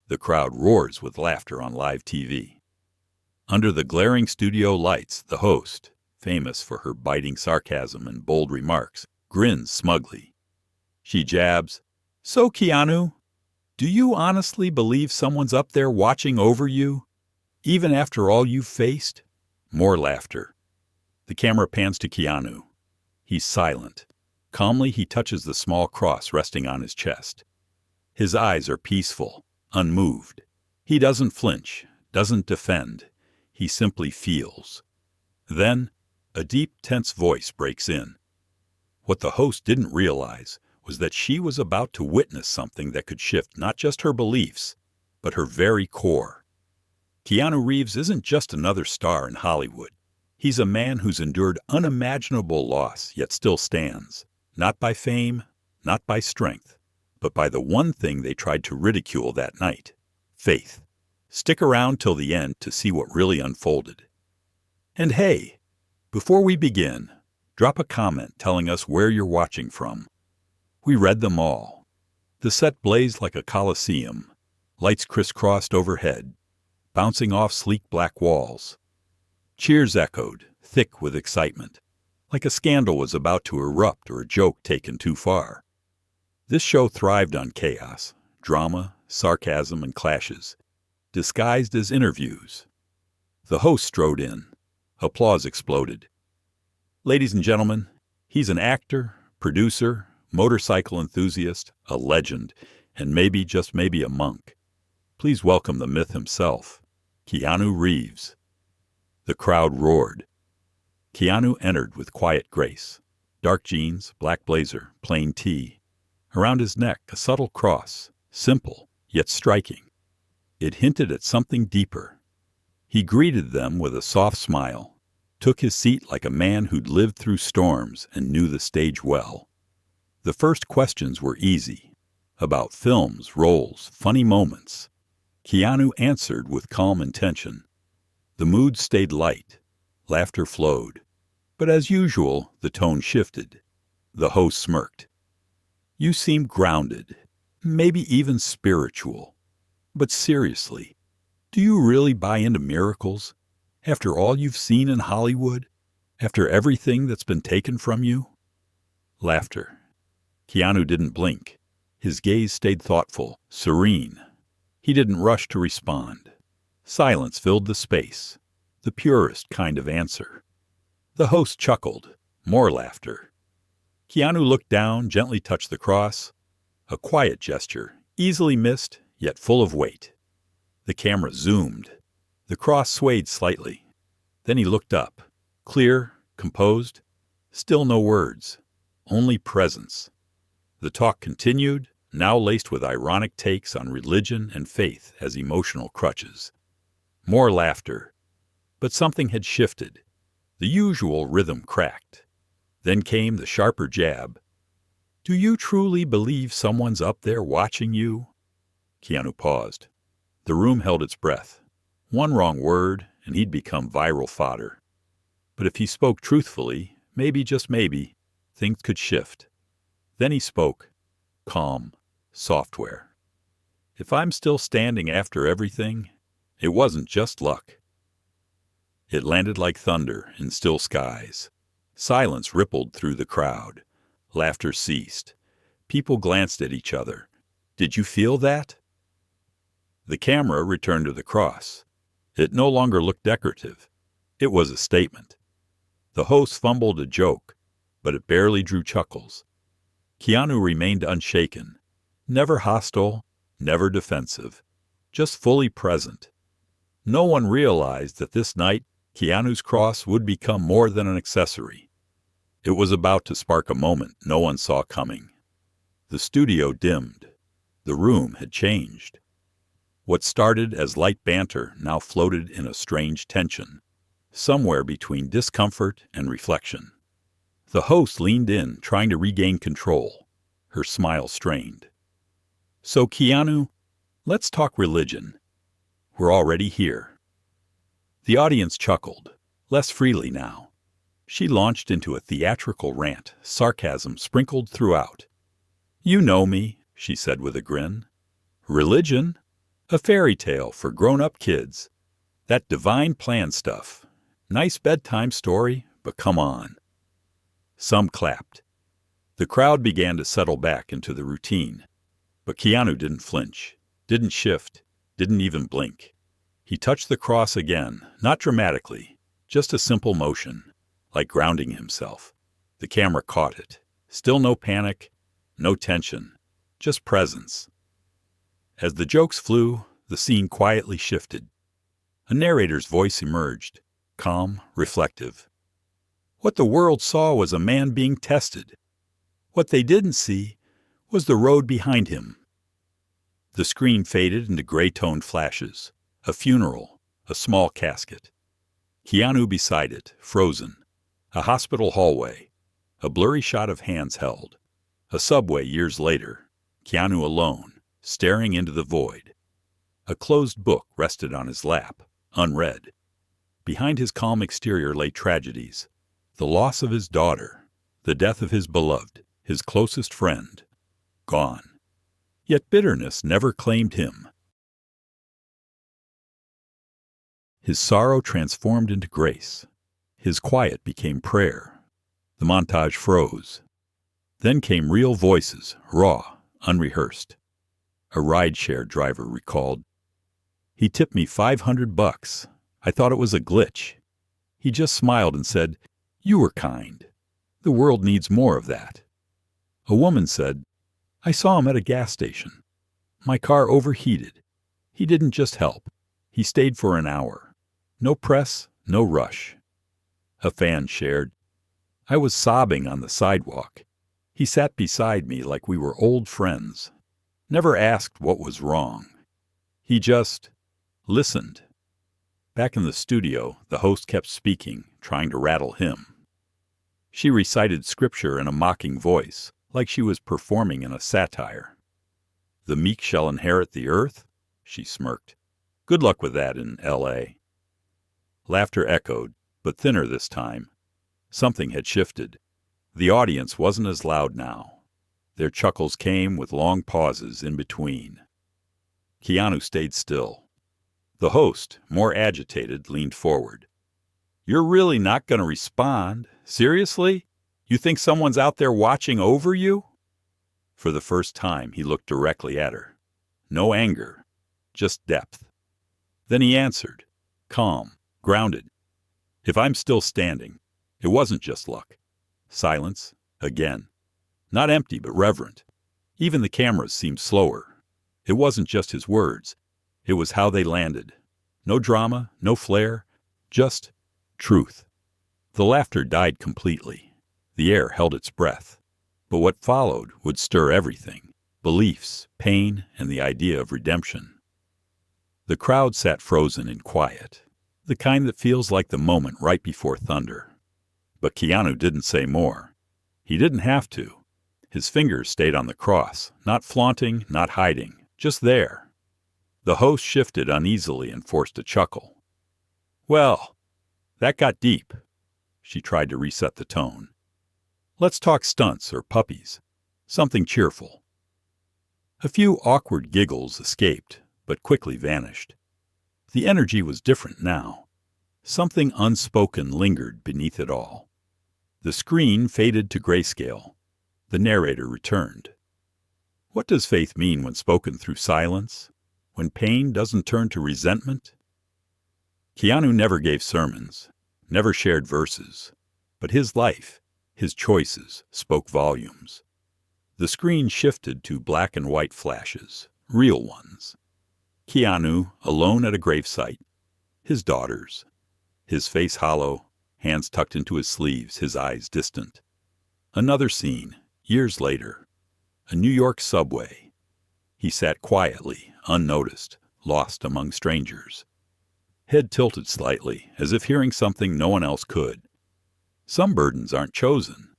The crowd roars with laughter on live TV. Under the glaring studio lights, the host, famous for her biting sarcasm and bold remarks, grins smugly. She jabs, "So, Keanu, do you honestly believe someone's up there watching over you, even after all you've faced?" More laughter. The camera pans to Keanu. He's silent. Calmly, he touches the small cross resting on his chest. His eyes are peaceful, unmoved. He doesn't flinch, doesn't defend. He simply feels. Then, a deep, tense voice breaks in. What the host didn't realize was that she was about to witness something that could shift not just her beliefs, but her very core. Keanu Reeves isn't just another star in Hollywood. He's a man who's endured unimaginable loss, yet still stands, not by fame, not by strength, but by the one thing they tried to ridicule that night: faith. Stick around till the end to see what really unfolded. And hey, before we begin, drop a comment telling us where you're watching from. We read them all. The set blazed like a coliseum, lights crisscrossed overhead, bouncing off sleek black walls. Cheers echoed, thick with excitement, like a scandal was about to erupt or a joke taken too far. This show thrived on chaos, drama, sarcasm, and clashes, disguised as interviews. The host strode in. Applause exploded. Ladies and gentlemen, he's an actor, producer, motorcycle enthusiast, a legend, and maybe, just maybe, a monk. Please welcome the myth himself, Keanu Reeves. The crowd roared. Keanu entered with quiet grace. Dark jeans, black blazer, plain tee. Around his neck, a subtle cross, simple, yet striking. It hinted at something deeper. He greeted them with a soft smile, took his seat like a man who'd lived through storms and knew the stage well. The first questions were easy, about films, roles, funny moments. Keanu answered with calm intention. The mood stayed light. Laughter flowed. But as usual, the tone shifted. The host smirked. "You seem grounded, maybe even spiritual. But seriously, do you really buy into miracles? After all you've seen in Hollywood? After everything that's been taken from you?" Laughter. Keanu didn't blink. His gaze stayed thoughtful, serene. He didn't rush to respond. Silence filled the space, the purest kind of answer. The host chuckled. More laughter. Keanu looked down, gently touched the cross. A quiet gesture, easily missed, yet full of weight. The camera zoomed. The cross swayed slightly. Then he looked up, clear, composed. Still no words, only presence. The talk continued, now laced with ironic takes on religion and faith as emotional crutches. More laughter. But something had shifted. The usual rhythm cracked. Then came the sharper jab. "Do you truly believe someone's up there watching you?" Keanu paused. The room held its breath. One wrong word, and he'd become viral fodder. But if he spoke truthfully, maybe, just maybe, things could shift. Then he spoke. Calm. Software. "If I'm still standing after everything, it wasn't just luck." It landed like thunder in still skies. Silence rippled through the crowd. Laughter ceased. People glanced at each other. "Did you feel that?" The camera returned to the cross. It no longer looked decorative. It was a statement. The host fumbled a joke, but it barely drew chuckles. Keanu remained unshaken, never hostile, never defensive, just fully present. No one realized that this night Keanu's cross would become more than an accessory. It was about to spark a moment no one saw coming. The studio dimmed. The room had changed. What started as light banter now floated in a strange tension, somewhere between discomfort and reflection. The host leaned in, trying to regain control, her smile strained. "So, Keanu, let's talk religion. We're already here." The audience chuckled, less freely now. She launched into a theatrical rant, sarcasm sprinkled throughout. "You know me," she said with a grin. "Religion? A fairy tale for grown-up kids. That divine plan stuff. Nice bedtime story, but come on. Some clapped. The crowd began to settle back into the routine. But Keanu didn't flinch, didn't shift, didn't even blink. He touched the cross again, not dramatically, just a simple motion, like grounding himself. The camera caught it. Still no panic, no tension, just presence. As the jokes flew, the scene quietly shifted. A narrator's voice emerged, calm, reflective. What the world saw was a man being tested. What they didn't see was the road behind him. The screen faded into gray-toned flashes. A funeral, a small casket. Keanu beside it, frozen. A hospital hallway. A blurry shot of hands held. A subway years later. Keanu alone, staring into the void. A closed book rested on his lap, unread. Behind his calm exterior lay tragedies. The loss of his daughter. The death of his beloved, his closest friend. Gone. Yet bitterness never claimed him. His sorrow transformed into grace. His quiet became prayer. The montage froze. Then came real voices, raw, unrehearsed. A rideshare driver recalled, "He tipped me $500. I thought it was a glitch. He just smiled and said, 'You were kind. The world needs more of that.'" A woman said, "I saw him at a gas station. My car overheated. He didn't just help. He stayed for an hour. No press, no rush." A fan shared, "I was sobbing on the sidewalk. He sat beside me like we were old friends. Never asked what was wrong. He just listened." Back in the studio, the host kept speaking, trying to rattle him. She recited scripture in a mocking voice, like she was performing in a satire. "The meek shall inherit the earth?" She smirked. "Good luck with that in L.A." Laughter echoed, but thinner this time. Something had shifted. The audience wasn't as loud now. Their chuckles came with long pauses in between. Keanu stayed still. The host, more agitated, leaned forward. "You're really not going to respond? Seriously? You think someone's out there watching over you?" For the first time, he looked directly at her. No anger, just depth. Then he answered, calm, grounded. "If I'm still standing, it wasn't just luck." Silence, again. Not empty, but reverent. Even the cameras seemed slower. It wasn't just his words. It was how they landed. No drama, no flair, just truth. The laughter died completely. The air held its breath. But what followed would stir everything. Beliefs, pain, and the idea of redemption. The crowd sat frozen in quiet. The kind that feels like the moment right before thunder. But Keanu didn't say more. He didn't have to. His fingers stayed on the cross, not flaunting, not hiding, just there. The host shifted uneasily and forced a chuckle. "Well, that got deep." She tried to reset the tone. "Let's talk stunts or puppies. Something cheerful." A few awkward giggles escaped, but quickly vanished. The energy was different now. Something unspoken lingered beneath it all. The screen faded to grayscale. The narrator returned. What does faith mean when spoken through silence? When pain doesn't turn to resentment? Keanu never gave sermons, never shared verses, but his life, his choices, spoke volumes. The screen shifted to black and white flashes, real ones. Keanu, alone at a gravesite. His daughters. His face hollow, hands tucked into his sleeves, his eyes distant. Another scene, years later. A New York subway. He sat quietly, unnoticed, lost among strangers. Head tilted slightly, as if hearing something no one else could. Some burdens aren't chosen.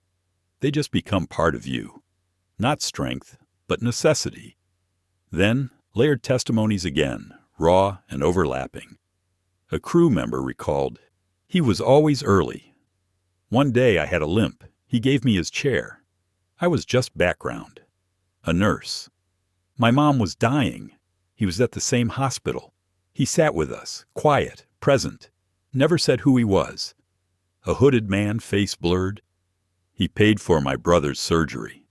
They just become part of you. Not strength, but necessity. Then, layered testimonies again, raw and overlapping. A crew member recalled, "He was always early. One day I had a limp. He gave me his chair. I was just background. A nurse. My mom was dying. He was at the same hospital. He sat with us, quiet, present, never said who he was. A hooded man, face blurred. He paid for my brother's surgery.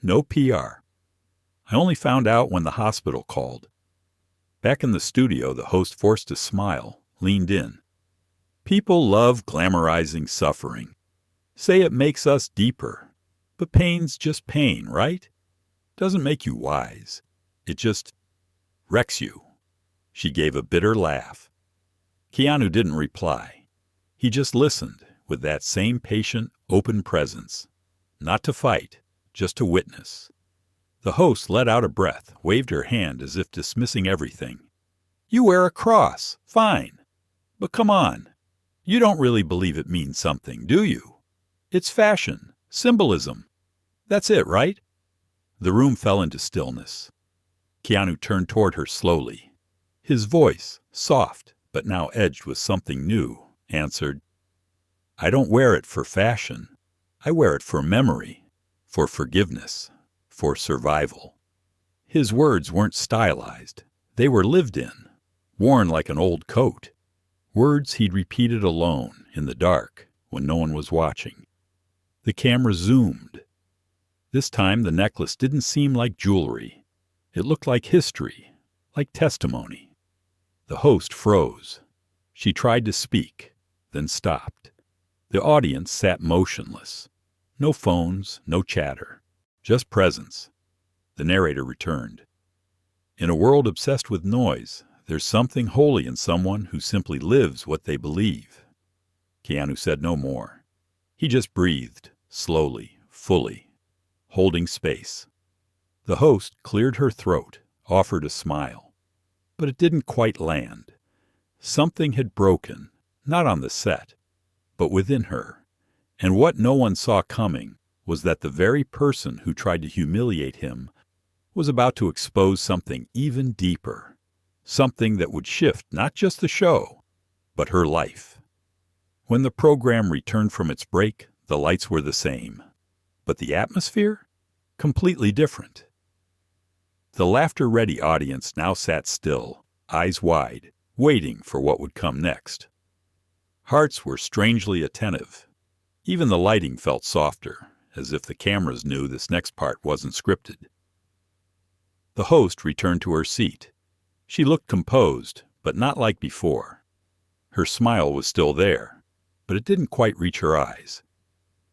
No PR. I only found out when the hospital called. Back in the studio, the host forced a smile, leaned in. People love glamorizing suffering. Say it makes us deeper. But pain's just pain, right? Doesn't make you wise. It just wrecks you. She gave a bitter laugh. Keanu didn't reply. He just listened with that same patient, open presence. Not to fight, just to witness. The host let out a breath, waved her hand as if dismissing everything. You wear a cross. Fine. But come on. You don't really believe it means something, do you? It's fashion, symbolism. That's it, right? The room fell into stillness. Keanu turned toward her slowly. His voice, soft but now edged with something new, answered, I don't wear it for fashion. I wear it for memory, for forgiveness, for survival. His words weren't stylized. They were lived in, worn like an old coat. Words he'd repeated alone, in the dark, when no one was watching. The camera zoomed. This time the necklace didn't seem like jewelry. It looked like history, like testimony. The host froze. She tried to speak, then stopped. The audience sat motionless. No phones, no chatter, just presence. The narrator returned. In a world obsessed with noise, there's something holy in someone who simply lives what they believe. Keanu said no more. He just breathed, slowly, fully, holding space. The host cleared her throat, offered a smile. But it didn't quite land. Something had broken, not on the set, but within her. And what no one saw coming was that the very person who tried to humiliate him was about to expose something even deeper, something that would shift not just the show, but her life. When the program returned from its break, the lights were the same, but the atmosphere? Completely different. The laughter-ready audience now sat still, eyes wide, waiting for what would come next. Hearts were strangely attentive. Even the lighting felt softer, as if the cameras knew this next part wasn't scripted. The host returned to her seat. She looked composed, but not like before. Her smile was still there, but it didn't quite reach her eyes.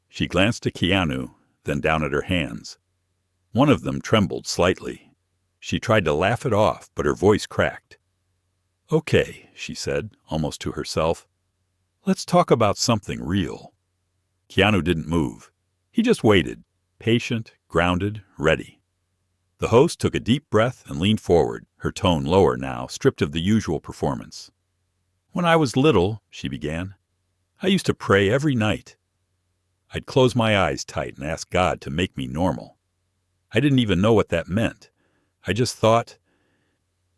She glanced at Keanu, then down at her hands. One of them trembled slightly. She tried to laugh it off, but her voice cracked. Okay, she said, almost to herself. Let's talk about something real. Keanu didn't move. He just waited, patient, grounded, ready. The host took a deep breath and leaned forward, her tone lower now, stripped of the usual performance. When I was little, she began, I used to pray every night. I'd close my eyes tight and ask God to make me normal. I didn't even know what that meant. I just thought,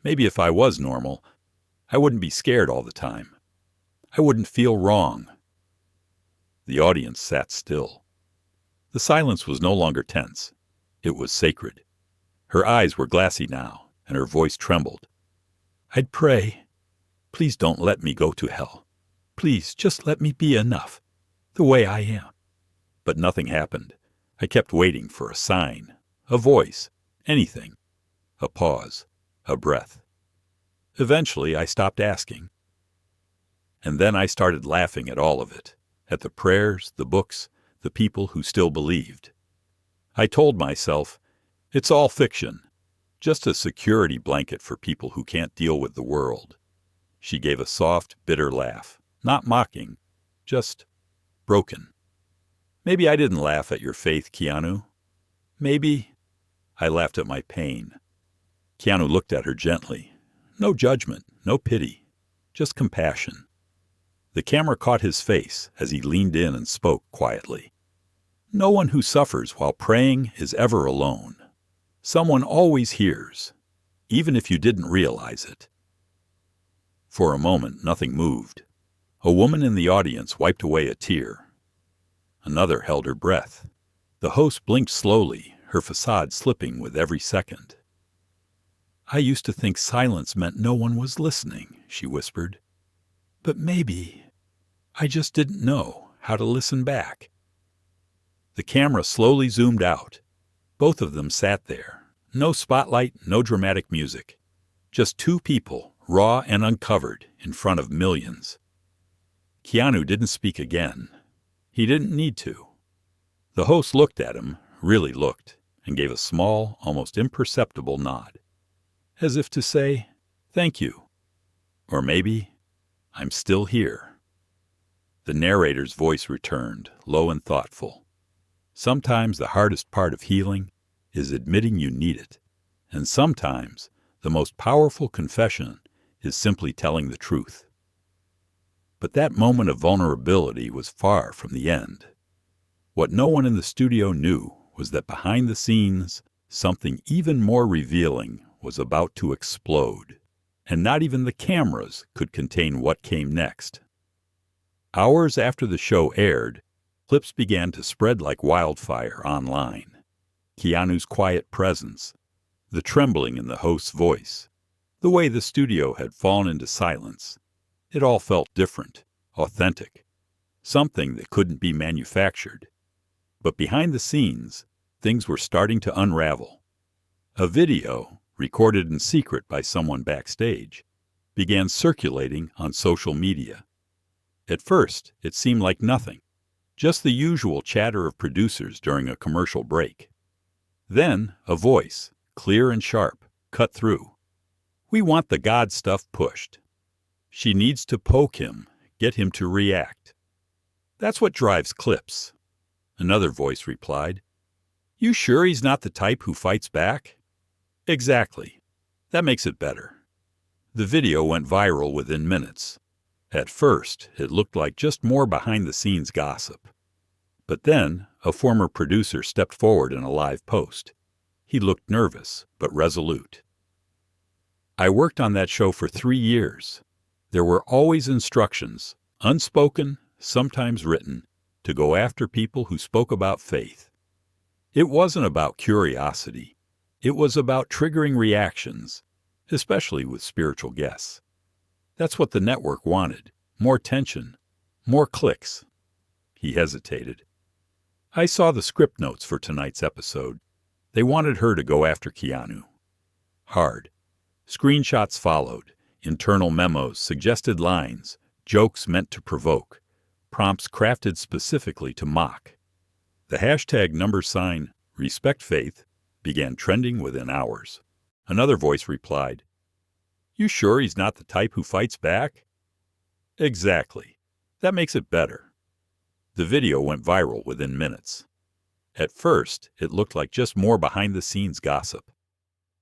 maybe if I was normal, I wouldn't be scared all the time. I wouldn't feel wrong. The audience sat still. The silence was no longer tense. It was sacred. Her eyes were glassy now, and her voice trembled. I'd pray, please don't let me go to hell. Please just let me be enough, the way I am. But nothing happened. I kept waiting for a sign, a voice, anything. A pause, a breath. Eventually, I stopped asking. And then I started laughing at all of it, at the prayers, the books, the people who still believed. I told myself, it's all fiction, just a security blanket for people who can't deal with the world. She gave a soft, bitter laugh, not mocking, just broken. Maybe I didn't laugh at your faith, Keanu. Maybe I laughed at my pain. Keanu looked at her gently. No judgment, no pity, just compassion. The camera caught his face as he leaned in and spoke quietly. No one who suffers while praying is ever alone. Someone always hears, even if you didn't realize it. For a moment, nothing moved. A woman in the audience wiped away a tear. Another held her breath. The host blinked slowly, her facade slipping with every second. I used to think silence meant no one was listening, she whispered. But maybe I just didn't know how to listen back. The camera slowly zoomed out. Both of them sat there. No spotlight, no dramatic music. Just two people, raw and uncovered, in front of millions. Keanu didn't speak again. He didn't need to. The host looked at him, really looked, and gave a small, almost imperceptible nod, as if to say, "Thank you." Or maybe, "I'm still here." The narrator's voice returned, low and thoughtful. Sometimes the hardest part of healing is admitting you need it, and sometimes the most powerful confession is simply telling the truth. But that moment of vulnerability was far from the end. What no one in the studio knew was that behind the scenes, something even more revealing was about to explode, and not even the cameras could contain what came next. Hours after the show aired, clips began to spread like wildfire online. Keanu's quiet presence, the trembling in the host's voice, the way the studio had fallen into silence, it all felt different, authentic, something that couldn't be manufactured. But behind the scenes, things were starting to unravel. A video, recorded in secret by someone backstage, began circulating on social media. At first, it seemed like nothing, just the usual chatter of producers during a commercial break. Then, a voice, clear and sharp, cut through. "We want the God stuff pushed. She needs to poke him, get him to react. That's what drives clips." Another voice replied, "You sure he's not the type who fights back?" "Exactly. That makes it better." The video went viral within minutes. At first, it looked like just more behind-the-scenes gossip. But then, a former producer stepped forward in a live post. He looked nervous, but resolute. "I worked on that show for 3 years. There were always instructions, unspoken, sometimes written, to go after people who spoke about faith. It wasn't about curiosity. It was about triggering reactions, especially with spiritual guests. That's what the network wanted, more tension, more clicks." He hesitated. "I saw the script notes for tonight's episode. They wanted her to go after Keanu. Hard. Screenshots followed, internal memos, suggested lines, jokes meant to provoke, prompts crafted specifically to mock. The hashtag #RespectFaith began trending within hours. Another voice replied, "You sure he's not the type who fights back?" "Exactly. That makes it better." The video went viral within minutes. At first, it looked like just more behind-the-scenes gossip.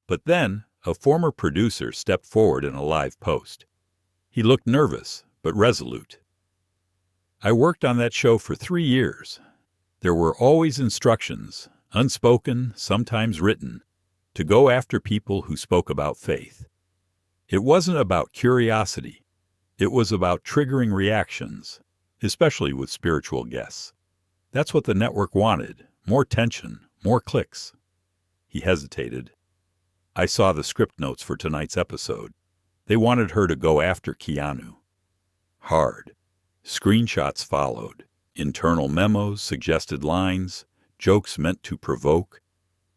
But then, a former producer stepped forward in a live post. He looked nervous, but resolute. "I worked on that show for 3 years. There were always instructions, unspoken, sometimes written, to go after people who spoke about faith. It wasn't about curiosity. It was about triggering reactions, especially with spiritual guests. That's what the network wanted, more tension, more clicks." He hesitated. "I saw the script notes for tonight's episode. They wanted her to go after Keanu. Hard. Screenshots followed, internal memos, suggested lines, jokes meant to provoke,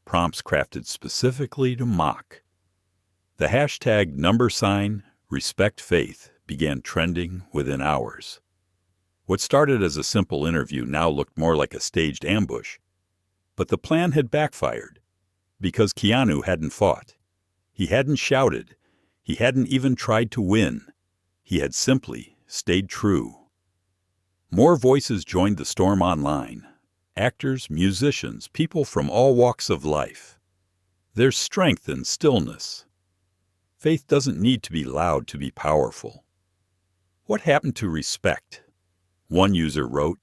prompts crafted specifically to mock. The hashtag #RespectFaith began trending within hours. What started as a simple interview now looked more like a staged ambush. But the plan had backfired, because Keanu hadn't fought. He hadn't shouted. He hadn't even tried to win. He had simply stayed true. More voices joined the storm online. Actors, musicians, people from all walks of life. There's strength in stillness. Faith doesn't need to be loud to be powerful. "What happened to respect?" One user wrote,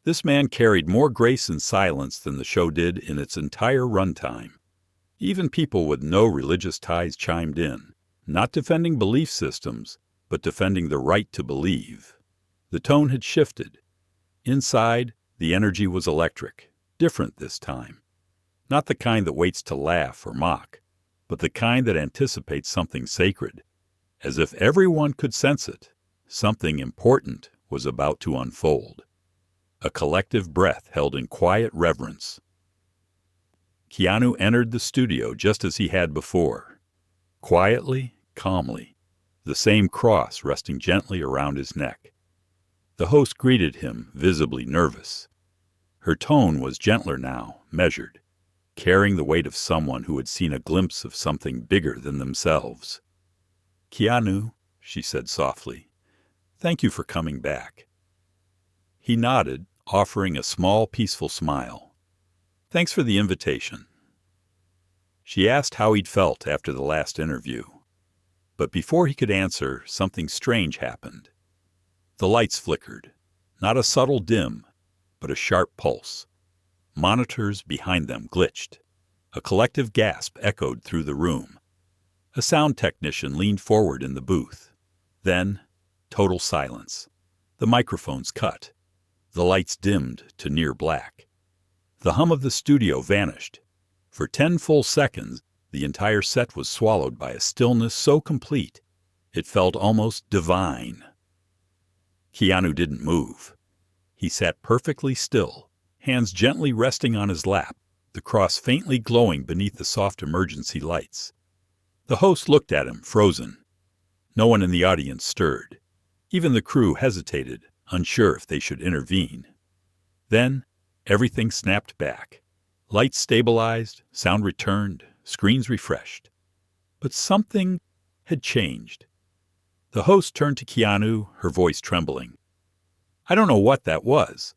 "This man carried more grace in silence than the show did in its entire runtime." Even people with no religious ties chimed in, not defending belief systems, but defending the right to believe. The tone had shifted. Inside, the energy was electric, different this time. Not the kind that waits to laugh or mock, but the kind that anticipates something sacred. As if everyone could sense it, something important was about to unfold. A collective breath held in quiet reverence. Keanu entered the studio just as he had before. Quietly, calmly, the same cross resting gently around his neck. The host greeted him, visibly nervous. Her tone was gentler now, measured, carrying the weight of someone who had seen a glimpse of something bigger than themselves. "Keanu," she said softly, "thank you for coming back." He nodded, offering a small, peaceful smile. "Thanks for the invitation." She asked how he'd felt after the last interview. But before he could answer, something strange happened. The lights flickered, not a subtle dim, but a sharp pulse. Monitors behind them glitched. A collective gasp echoed through the room. A sound technician leaned forward in the booth. Then, total silence. The microphones cut. The lights dimmed to near black. The hum of the studio vanished. For 10 full seconds, the entire set was swallowed by a stillness so complete, it felt almost divine. Keanu didn't move. He sat perfectly still, hands gently resting on his lap, the cross faintly glowing beneath the soft emergency lights. The host looked at him, frozen. No one in the audience stirred. Even the crew hesitated, unsure if they should intervene. Then, everything snapped back. Lights stabilized, sound returned, screens refreshed. But something had changed. The host turned to Keanu, her voice trembling. "I don't know what that was."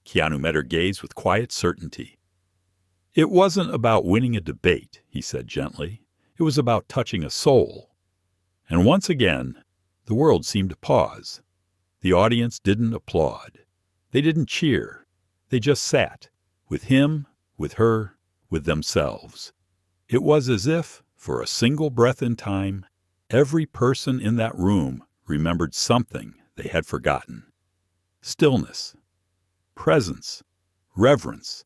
Keanu met her gaze with quiet certainty. "It wasn't about winning a debate," he said gently. "It was about touching a soul." And once again, the world seemed to pause. The audience didn't applaud. They didn't cheer. They just sat, with him, with her, with themselves. It was as if, for a single breath in time, every person in that room remembered something they had forgotten. Stillness, presence, reverence,